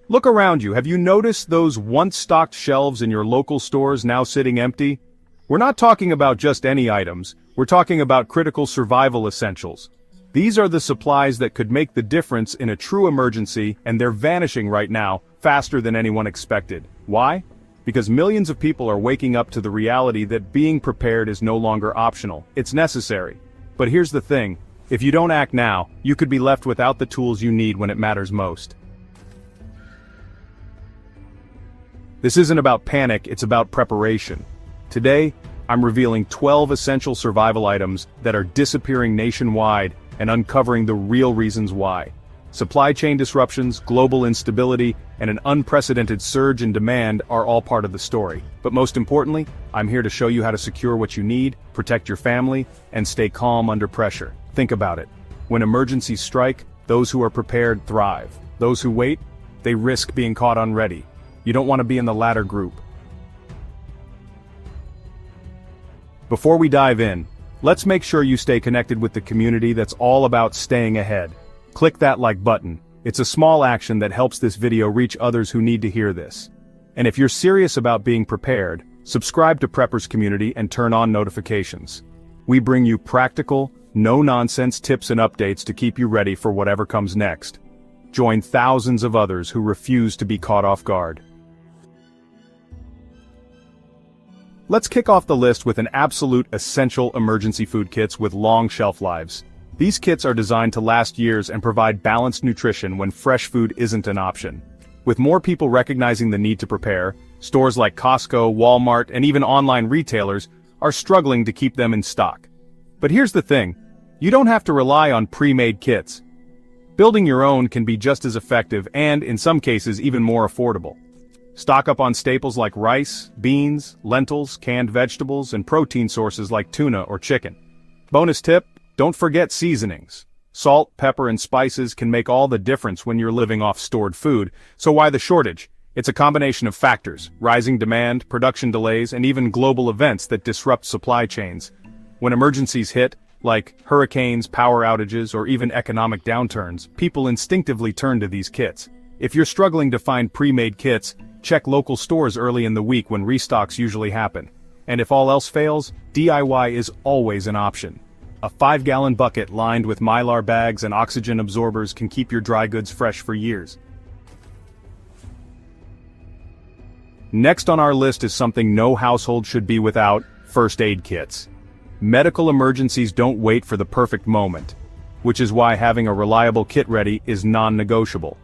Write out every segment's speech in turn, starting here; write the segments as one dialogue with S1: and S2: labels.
S1: Look around you. Have you noticed those once-stocked shelves in your local stores now sitting empty? We're not talking about just any items, we're talking about critical survival essentials. These are the supplies that could make the difference in a true emergency, and they're vanishing right now, faster than anyone expected. Why? Because millions of people are waking up to the reality that being prepared is no longer optional, it's necessary. But here's the thing, if you don't act now, you could be left without the tools you need when it matters most. This isn't about panic, it's about preparation. Today, I'm revealing 12 essential survival items that are disappearing nationwide and uncovering the real reasons why. Supply chain disruptions, global instability, and an unprecedented surge in demand are all part of the story. But most importantly, I'm here to show you how to secure what you need, protect your family, and stay calm under pressure. Think about it. When emergencies strike, those who are prepared thrive. Those who wait, they risk being caught unready. You don't want to be in the latter group. Before we dive in, let's make sure you stay connected with the community that's all about staying ahead. Click that like button. It's a small action that helps this video reach others who need to hear this. And if you're serious about being prepared, subscribe to Preppers Community and turn on notifications. We bring you practical, no-nonsense tips and updates to keep you ready for whatever comes next. Join thousands of others who refuse to be caught off guard. Let's kick off the list with an absolute essential emergency food kits with long shelf lives. These kits are designed to last years and provide balanced nutrition when fresh food isn't an option. With more people recognizing the need to prepare, stores like Costco, Walmart, and even online retailers are struggling to keep them in stock. But here's the thing, you don't have to rely on pre-made kits. Building your own can be just as effective and, in some cases, even more affordable. Stock up on staples like rice, beans, lentils, canned vegetables, and protein sources like tuna or chicken. Bonus tip, don't forget seasonings. Salt, pepper, and spices can make all the difference when you're living off stored food, so why the shortage? It's a combination of factors, rising demand, production delays, and even global events that disrupt supply chains. When emergencies hit, like hurricanes, power outages, or even economic downturns, people instinctively turn to these kits. If you're struggling to find pre-made kits, check local stores early in the week when restocks usually happen. And if all else fails, DIY is always an option. A 5-gallon bucket lined with Mylar bags and oxygen absorbers can keep your dry goods fresh for years. Next on our list is something no household should be without: first aid kits. Medical emergencies don't wait for the perfect moment, which is why having a reliable kit ready is non-negotiable.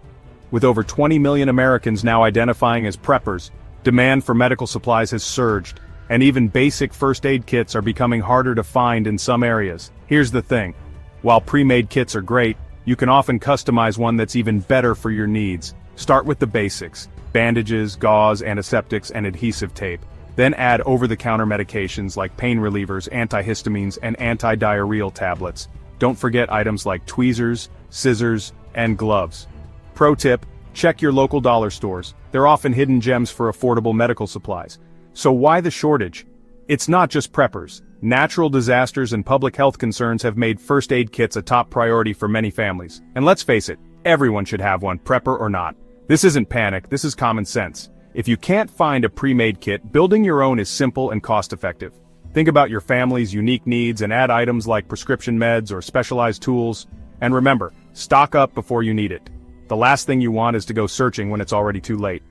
S1: With over 20 million Americans now identifying as preppers, demand for medical supplies has surged, and even basic first aid kits are becoming harder to find in some areas. Here's the thing, while pre-made kits are great, you can often customize one that's even better for your needs. Start with the basics: bandages, gauze, antiseptics, and adhesive tape. Then add over-the-counter medications like pain relievers, antihistamines, and anti-diarrheal tablets. Don't forget items like tweezers, scissors, and gloves. Pro tip, check your local dollar stores. They're often hidden gems for affordable medical supplies. So why the shortage? It's not just preppers. Natural disasters and public health concerns have made first aid kits a top priority for many families. And let's face it, everyone should have one, prepper or not. This isn't panic, this is common sense. If you can't find a pre-made kit, building your own is simple and cost-effective. Think about your family's unique needs and add items like prescription meds or specialized tools. And remember, stock up before you need it. The last thing you want is to go searching when it's already too late.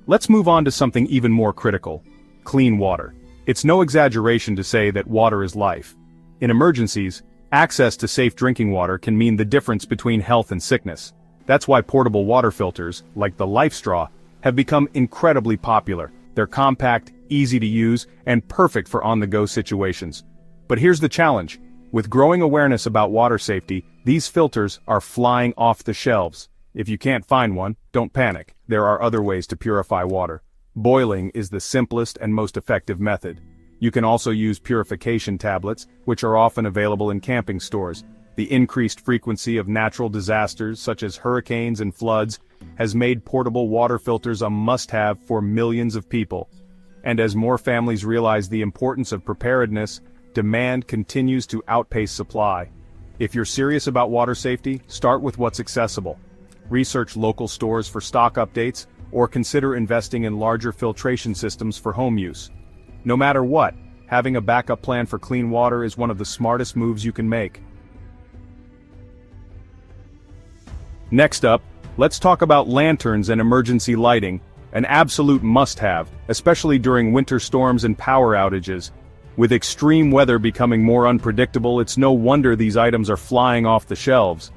S1: Let's move on to something even more critical: clean water. It's no exaggeration to say that water is life. In emergencies, access to safe drinking water can mean the difference between health and sickness. That's why portable water filters, like the Life Straw, have become incredibly popular. They're compact, easy to use, and perfect for on-the-go situations. But here's the challenge. With growing awareness about water safety, these filters are flying off the shelves. If you can't find one, don't panic. There are other ways to purify water. Boiling is the simplest and most effective method. You can also use purification tablets, which are often available in camping stores. The increased frequency of natural disasters, such as hurricanes and floods, has made portable water filters a must-have for millions of people. And as more families realize the importance of preparedness, demand continues to outpace supply. If you're serious about water safety, start with what's accessible. Research local stores for stock updates, or consider investing in larger filtration systems for home use. No matter what, having a backup plan for clean water is one of the smartest moves you can make. Next up, let's talk about lanterns and emergency lighting, an absolute must-have, especially during winter storms and power outages. With extreme weather becoming more unpredictable, it's no wonder these items are flying off the shelves.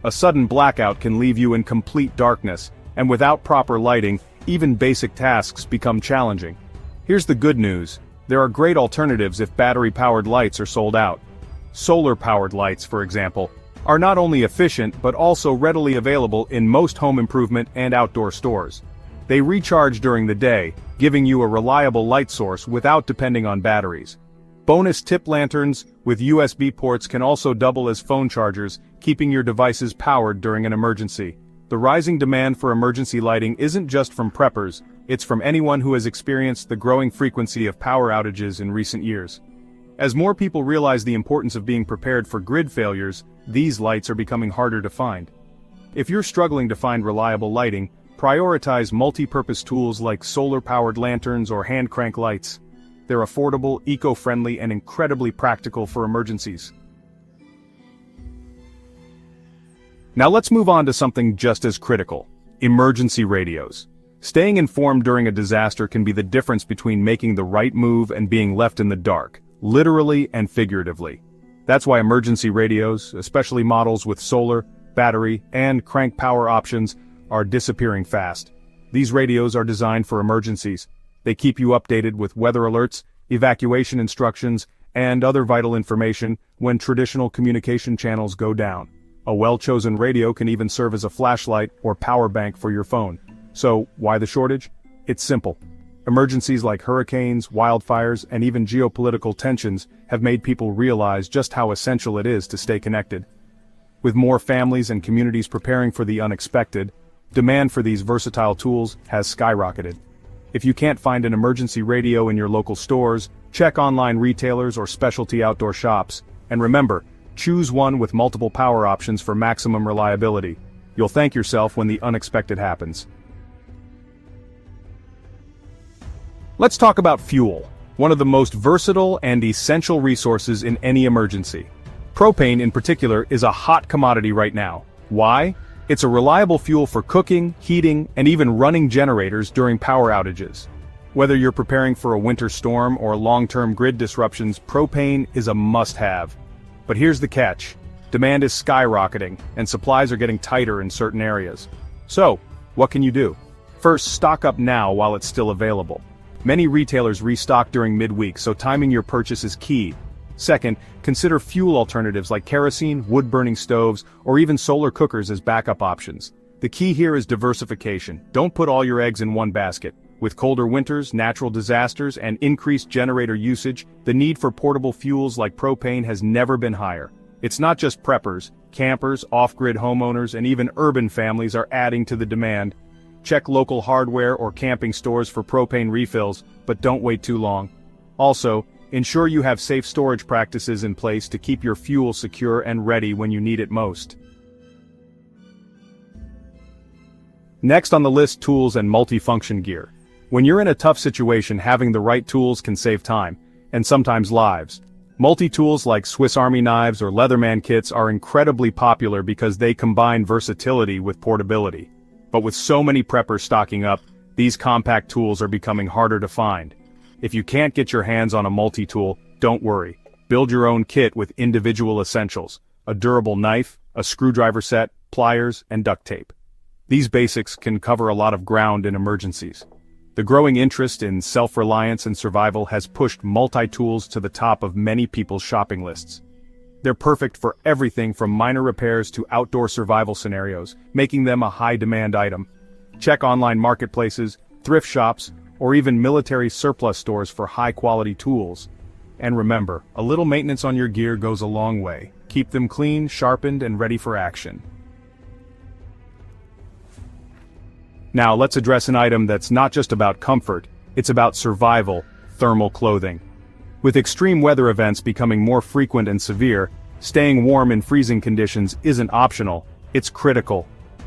S1: A sudden blackout can leave you in complete darkness, and without proper lighting, even basic tasks become challenging. Here's the good news: there are great alternatives if battery-powered lights are sold out. Solar-powered lights, for example, are not only efficient but also readily available in most home improvement and outdoor stores. They recharge during the day, giving you a reliable light source without depending on batteries. Bonus tip: lanterns with USB ports can also double as phone chargers, keeping your devices powered during an emergency. The rising demand for emergency lighting isn't just from preppers, it's from anyone who has experienced the growing frequency of power outages in recent years. As more people realize the importance of being prepared for grid failures, these lights are becoming harder to find. If you're struggling to find reliable lighting, prioritize multi-purpose tools like solar-powered lanterns or hand crank lights. They're affordable, eco-friendly, and incredibly practical for emergencies. Now let's move on to something just as critical: emergency radios. Staying informed during a disaster can be the difference between making the right move and being left in the dark, literally and figuratively. That's why emergency radios, especially models with solar, battery, and crank power options, are disappearing fast. These radios are designed for emergencies. They keep you updated with weather alerts, evacuation instructions, and other vital information when traditional communication channels go down. A well-chosen radio can even serve as a flashlight or power bank for your phone. So, why the shortage? It's simple. Emergencies like hurricanes, wildfires, and even geopolitical tensions have made people realize just how essential it is to stay connected. With more families and communities preparing for the unexpected, demand for these versatile tools has skyrocketed. If you can't find an emergency radio in your local stores, check online retailers or specialty outdoor shops. And remember, choose one with multiple power options for maximum reliability. You'll thank yourself when the unexpected happens. Let's talk about fuel, one of the most versatile and essential resources in any emergency. Propane in particular is a hot commodity right now. Why? It's a reliable fuel for cooking, heating, and even running generators during power outages. Whether you're preparing for a winter storm or long-term grid disruptions, propane is a must-have. But here's the catch: demand is skyrocketing, and supplies are getting tighter in certain areas. So, what can you do? First, stock up now while it's still available. Many retailers restock during midweek, so timing your purchase is key. Second, consider fuel alternatives like kerosene, wood-burning stoves, or even solar cookers as backup options. The key here is diversification. Don't put all your eggs in one basket. With colder winters, natural disasters, and increased generator usage, the need for portable fuels like propane has never been higher. It's not just preppers, campers, off-grid homeowners, and even urban families are adding to the demand. Check local hardware or camping stores for propane refills, but don't wait too long. Also, ensure you have safe storage practices in place to keep your fuel secure and ready when you need it most. Next on the list, tools and multifunction gear. When you're in a tough situation, having the right tools can save time, and sometimes lives. Multi-tools like Swiss Army knives or Leatherman kits are incredibly popular because they combine versatility with portability. But with so many preppers stocking up, these compact tools are becoming harder to find. If you can't get your hands on a multi-tool, don't worry. Build your own kit with individual essentials: a durable knife, a screwdriver set, pliers, and duct tape. These basics can cover a lot of ground in emergencies. The growing interest in self-reliance and survival has pushed multi-tools to the top of many people's shopping lists. They're perfect for everything from minor repairs to outdoor survival scenarios, making them a high-demand item. Check online marketplaces, thrift shops, or even military surplus stores for high-quality tools. And remember, a little maintenance on your gear goes a long way. Keep them clean, sharpened, and ready for action. Now let's address an item that's not just about comfort, it's about survival: thermal clothing. With extreme weather events becoming more frequent and severe, Staying warm in freezing conditions isn't optional, it's critical.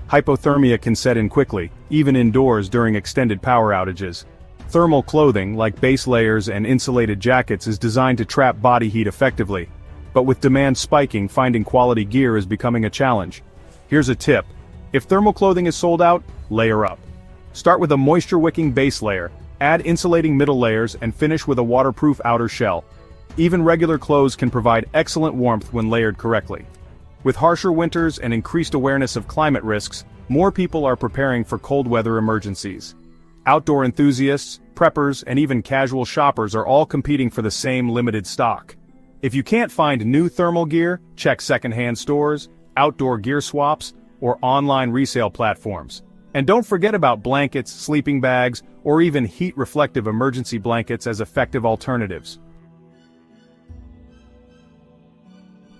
S1: Hypothermia can set in quickly, even indoors during extended power outages. Thermal clothing, like base layers and insulated jackets, is designed to trap body heat effectively. But with demand spiking, finding quality gear is becoming a challenge. Here's a tip. If thermal clothing is sold out, layer up. Start with a moisture-wicking base layer, add insulating middle layers, and finish with a waterproof outer shell. Even regular clothes can provide excellent warmth when layered correctly. With harsher winters and increased awareness of climate risks, more people are preparing for cold weather emergencies. Outdoor enthusiasts, preppers, and even casual shoppers are all competing for the same limited stock. If you can't find new thermal gear, check secondhand stores, outdoor gear swaps, or online resale platforms. And don't forget about blankets, sleeping bags, or even heat-reflective emergency blankets as effective alternatives.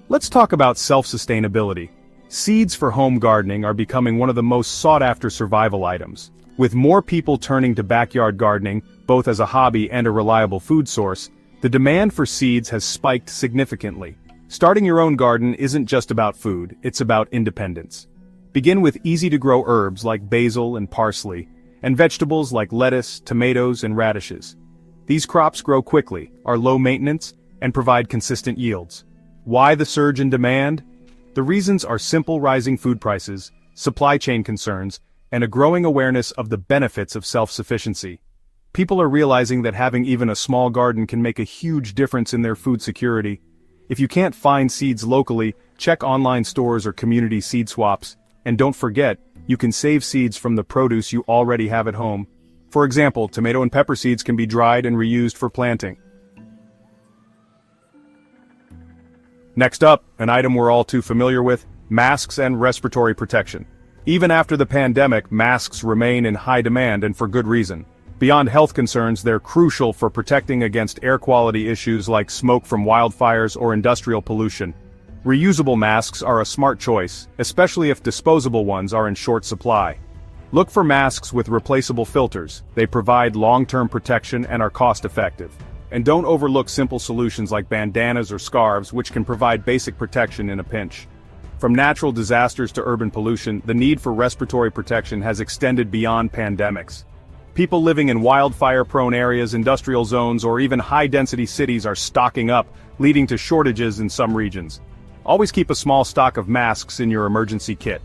S1: Let's talk about self-sustainability. Seeds for home gardening are becoming one of the most sought-after survival items. With more people turning to backyard gardening, both as a hobby and a reliable food source, the demand for seeds has spiked significantly. Starting your own garden isn't just about food, it's about independence. Begin with easy-to-grow herbs like basil and parsley, and vegetables like lettuce, tomatoes, and radishes. These crops grow quickly, are low maintenance, and provide consistent yields. Why the surge in demand? The reasons are simple: rising food prices, supply chain concerns, and a growing awareness of the benefits of self-sufficiency. People are realizing that having even a small garden can make a huge difference in their food security. If you can't find seeds locally, check online stores or community seed swaps. And don't forget, you can save seeds from the produce you already have at home. For example, tomato and pepper seeds can be dried and reused for planting. Next up, an item we're all too familiar with: masks and respiratory protection. Even after the pandemic, masks remain in high demand, and for good reason. Beyond health concerns, they're crucial for protecting against air quality issues like smoke from wildfires or industrial pollution. Reusable masks are a smart choice, especially if disposable ones are in short supply. Look for masks with replaceable filters. They provide long-term protection and are cost-effective. And don't overlook simple solutions like bandanas or scarves, which can provide basic protection in a pinch. From natural disasters to urban pollution, the need for respiratory protection has extended beyond pandemics. People living in wildfire-prone areas, industrial zones, or even high-density cities are stocking up, leading to shortages in some regions. Always keep a small stock of masks in your emergency kit.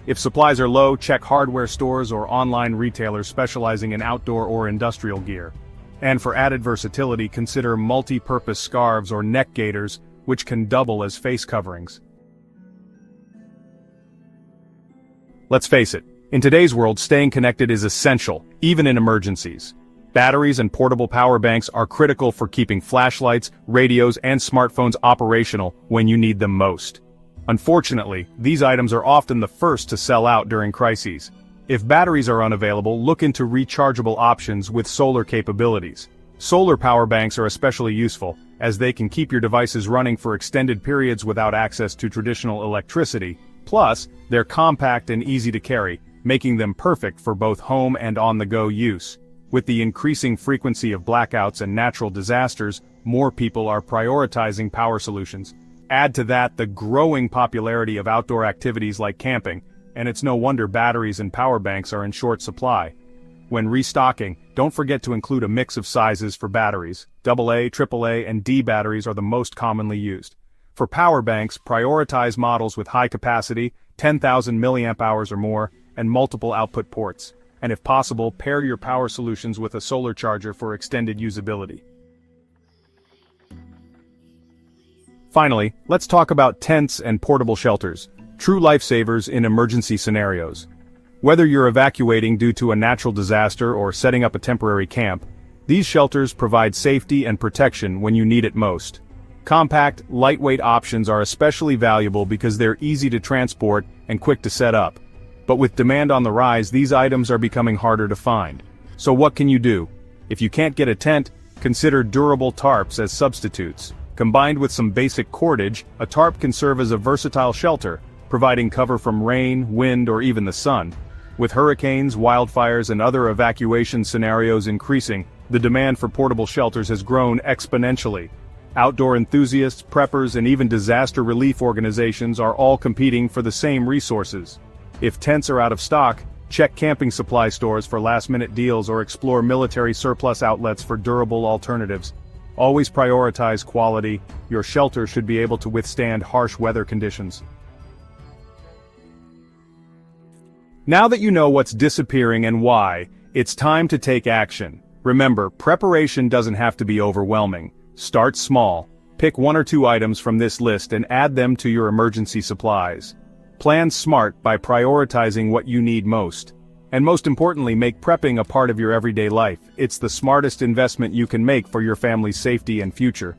S1: If supplies are low, check hardware stores or online retailers specializing in outdoor or industrial gear. And for added versatility, consider multi-purpose scarves or neck gaiters, which can double as face coverings. Let's face it, in today's world, staying connected is essential, even in emergencies. Batteries and portable power banks are critical for keeping flashlights, radios, and smartphones operational when you need them most. Unfortunately, these items are often the first to sell out during crises. If batteries are unavailable, look into rechargeable options with solar capabilities. Solar power banks are especially useful, as they can keep your devices running for extended periods without access to traditional electricity. Plus, they're compact and easy to carry, making them perfect for both home and on-the-go use. With the increasing frequency of blackouts and natural disasters, more people are prioritizing power solutions. Add to that the growing popularity of outdoor activities like camping, and it's no wonder batteries and power banks are in short supply. When restocking, don't forget to include a mix of sizes for batteries. AA, AAA, and D batteries are the most commonly used. For power banks, prioritize models with high capacity, 10,000 mAh or more, and multiple output ports. And if possible, pair your power solutions with a solar charger for extended usability. Finally, let's talk about tents and portable shelters, true lifesavers in emergency scenarios. Whether you're evacuating due to a natural disaster or setting up a temporary camp, these shelters provide safety and protection when you need it most. Compact, lightweight options are especially valuable because they're easy to transport and quick to set up. But with demand on the rise, these items are becoming harder to find. So what can you do? If you can't get a tent, consider durable tarps as substitutes. Combined with some basic cordage, a tarp can serve as a versatile shelter, providing cover from rain, wind, or even the sun. With hurricanes, wildfires, and other evacuation scenarios increasing, the demand for portable shelters has grown exponentially. Outdoor enthusiasts, preppers, and even disaster relief organizations are all competing for the same resources. If tents are out of stock, check camping supply stores for last-minute deals or explore military surplus outlets for durable alternatives. Always prioritize quality. Your shelter should be able to withstand harsh weather conditions. Now that you know what's disappearing and why, it's time to take action. Remember, preparation doesn't have to be overwhelming. Start small. Pick 1 or 2 items from this list and add them to your emergency supplies. Plan smart by prioritizing what you need most. And most importantly, make prepping a part of your everyday life. It's the smartest investment you can make for your family's safety and future.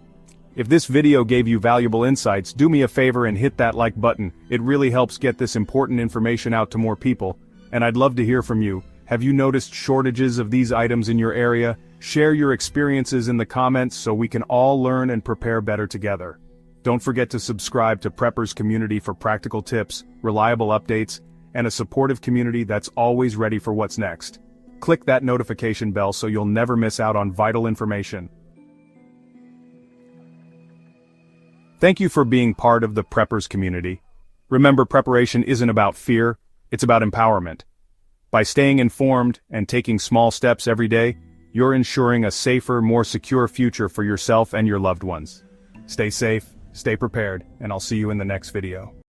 S1: If this video gave you valuable insights, do me a favor and hit that like button. It really helps get this important information out to more people. And I'd love to hear from you. Have you noticed shortages of these items in your area? Share your experiences in the comments so we can all learn and prepare better together. Don't forget to subscribe to Preppers Community for practical tips, reliable updates, and a supportive community that's always ready for what's next. Click that notification bell so you'll never miss out on vital information. Thank you for being part of the Preppers Community. Remember, preparation isn't about fear, it's about empowerment. By staying informed and taking small steps every day, you're ensuring a safer, more secure future for yourself and your loved ones. Stay safe, stay prepared, and I'll see you in the next video.